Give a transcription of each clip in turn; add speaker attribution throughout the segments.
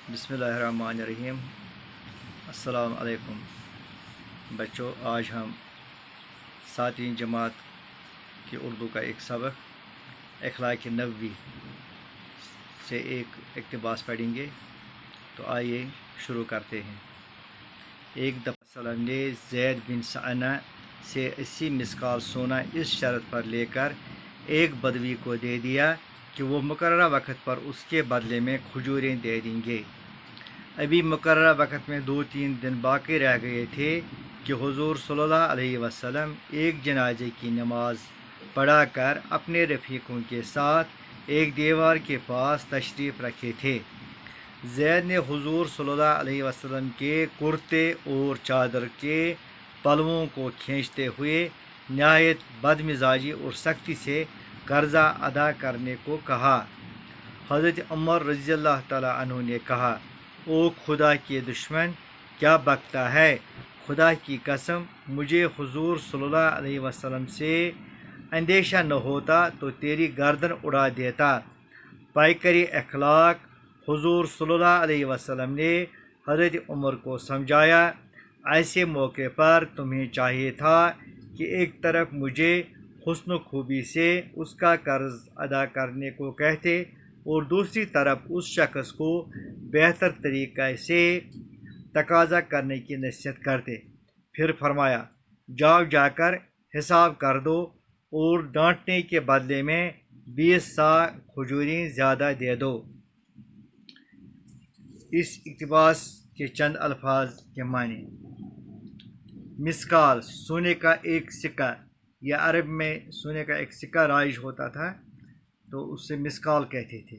Speaker 1: بسم اللہ الرحمن الرحیم۔ السلام علیکم بچوں، آج ہم 7ویں جماعت کی اردو کا ایک سبق اخلاق نبوی سے ایک اقتباس پڑھیں گے۔ تو آئیے شروع کرتے ہیں۔ ایک دفعہ وسلم نے زید بن سعنہ سے 80 مسکال سونا اس شرط پر لے کر ایک بدوی کو دے دیا کہ وہ مقررہ وقت پر اس کے بدلے میں کھجوریں دے دیں گے۔ ابھی مقررہ وقت میں 2-3 دن باقی رہ گئے تھے کہ حضور صلی اللہ علیہ وسلم ایک جنازے کی نماز پڑھا کر اپنے رفیقوں کے ساتھ ایک دیوار کے پاس تشریف رکھے تھے۔ زید نے حضور صلی اللہ علیہ وسلم کے کرتے اور چادر کے پلوؤں کو کھینچتے ہوئے نہایت بدمزاجی اور سختی سے قرضہ ادا کرنے کو کہا۔ حضرت عمر رضی اللہ تعالیٰ عنہ نے کہا، او خدا کے دشمن، کیا بکتا ہے؟ خدا کی قسم، مجھے حضور صلی اللہ علیہ وسلم سے اندیشہ نہ ہوتا تو تیری گردن اڑا دیتا۔ پیکر اخلاق حضور صلی اللہ علیہ وسلم نے حضرت عمر کو سمجھایا، ایسے موقع پر تمہیں چاہیے تھا کہ ایک طرف مجھے حسن و خوبی سے اس کا قرض ادا کرنے کو کہتے اور دوسری طرف اس شخص کو بہتر طریقے سے تقاضا کرنے کی نصیحت کرتے۔ پھر فرمایا، جاؤ جا کر حساب کر دو اور ڈانٹنے کے بدلے میں 20 سا کھجوریں زیادہ دے دو۔ اس اقتباس کے چند الفاظ کے معنی۔ مسکال، سونے کا ایک سکہ، یا عرب میں سونے کا ایک سکہ رائج ہوتا تھا تو اس سے مسکال کہتے تھے۔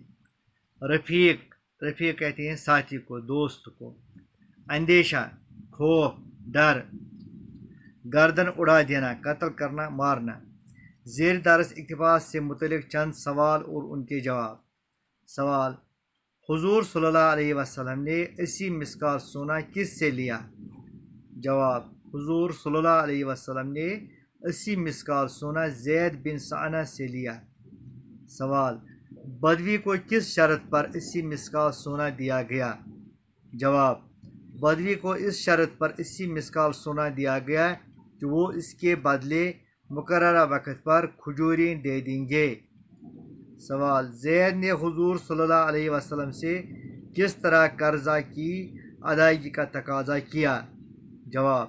Speaker 1: رفیق کہتے ہیں ساتھی کو، دوست کو۔ اندیشہ، خوف، ڈر۔ گردن اڑا دینا، قتل کرنا، مارنا۔ زیر درس اقتباس سے متعلق چند سوال اور ان کے جواب۔ سوال: حضور صلی اللہ علیہ وسلم نے 80 مسکال سونا کس سے لیا؟ جواب: حضور صلی اللہ علیہ وسلم نے 80 مسکال سونا زید بن سعنہ سے لیا۔ سوال: بدوی کو کس شرط پر 80 مسکال سونا دیا گیا؟ جواب: بدوی کو اس شرط پر 80 مسکال سونا دیا گیا کہ وہ اس کے بدلے مقررہ وقت پر کھجوریں دے دیں گے۔ سوال: زید نے حضور صلی اللہ علیہ وسلم سے کس طرح قرضہ کی ادائیگی کا تقاضا کیا؟ جواب: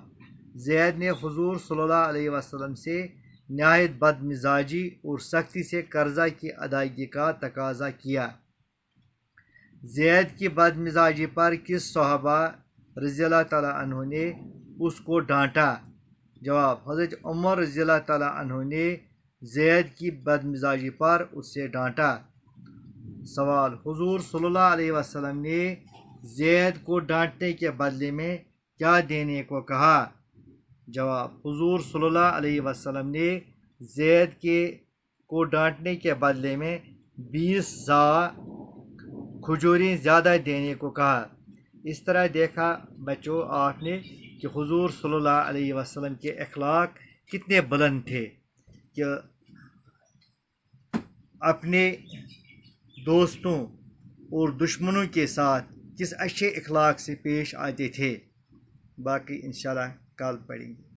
Speaker 1: زید نے حضور صلی اللہ علیہ وسلم سے نہایت بد مزاجی اور سختی سے قرضہ کی ادائیگی کا تقاضا کیا۔ زید کی بد مزاجی پر کس صحابہ رضی اللہ تعالیٰ عنہ نے اس کو ڈانٹا؟ جواب: حضرت عمر رضی اللہ تعالیٰ عنہ نے زید کی بد مزاجی پر اس سے ڈانٹا۔ سوال: حضور صلی اللہ علیہ وسلم نے زید کو ڈانٹنے کے بدلے میں کیا دینے کو کہا؟ جواب: حضور صلی اللہ علیہ وسلم نے زید کو ڈانٹنے کے بدلے میں 20 سا کھجوریں زیادہ دینے کو کہا۔ اس طرح دیکھا بچوں آپ نے کہ حضور صلی اللہ علیہ وسلم کے اخلاق کتنے بلند تھے کہ اپنے دوستوں اور دشمنوں کے ساتھ کس اچھے اخلاق سے پیش آتے تھے۔ باقی انشاءاللہ کل پڑھیں گے۔